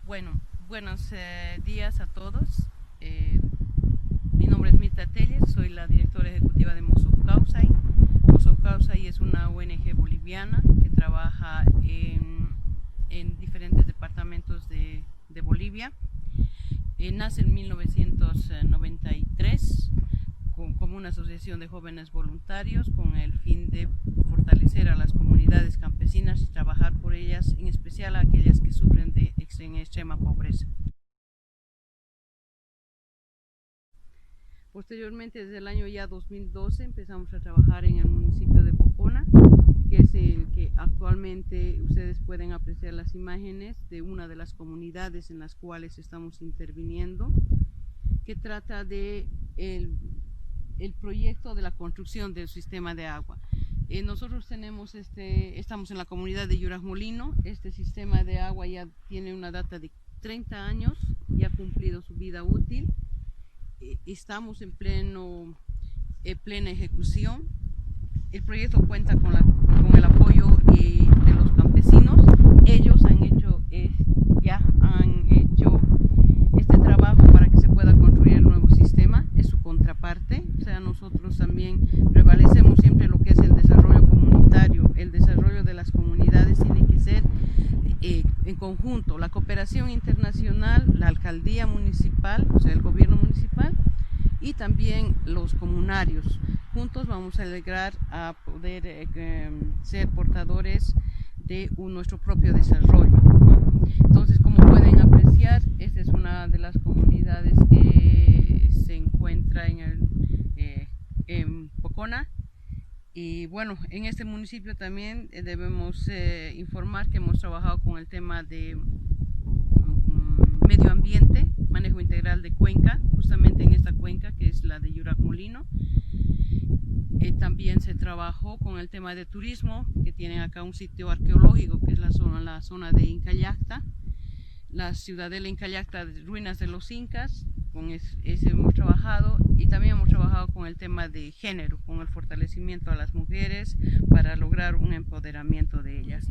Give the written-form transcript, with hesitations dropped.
Bueno, buenos días a todos. Mi nombre es Mirta Telles, soy la directora ejecutiva de Mosov Kausai. Mosov Kausai es una ONG boliviana que trabaja en diferentes departamentos de Bolivia. Nace en 1993 como una asociación de jóvenes voluntarios con el fin de fortalecer a las comunidades campesinas y trabajar por ellas, en especial a aquellas que sufren de extrema pobreza. Posteriormente, desde el año ya 2012, empezamos a trabajar en el municipio de Pocona, que es el que actualmente ustedes pueden apreciar las imágenes de una de las comunidades en las cuales estamos interviniendo, que trata de el proyecto de la construcción del sistema de agua. Nosotros estamos en la comunidad de Yurasmolino. Este sistema de agua ya tiene una data de 30 años, ya ha cumplido su vida útil. Estamos en plena ejecución. El proyecto cuenta con el apoyo de los campesinos. Ellos ya han hecho este trabajo para que se pueda construir el nuevo sistema. Es su contraparte. O sea, nosotros también prevalecemos siempre lo que es el desarrollo comunitario. El desarrollo de las comunidades tiene que ser en conjunto. La cooperación internacional, la alcaldía municipal, o sea, el gobierno municipal, y también los comunarios. Juntos vamos a lograr a poder ser portadores de nuestro propio desarrollo, ¿no? Entonces, como pueden apreciar, esta es una de las comunidades que se encuentra en Pocona. Y bueno, en este municipio también debemos informar que hemos trabajado con el tema de medio ambiente, manejo integral de cuenca, justamente en esta cuenca que es la de Yurasmolino. También se trabajó con el tema de turismo, que tienen acá un sitio arqueológico que es la zona de Incallacta, la ciudadela Incallacta, ruinas de los incas. Con ese hemos trabajado, y también hemos trabajado con el tema de género, con el fortalecimiento a las mujeres para lograr un empoderamiento de ellas.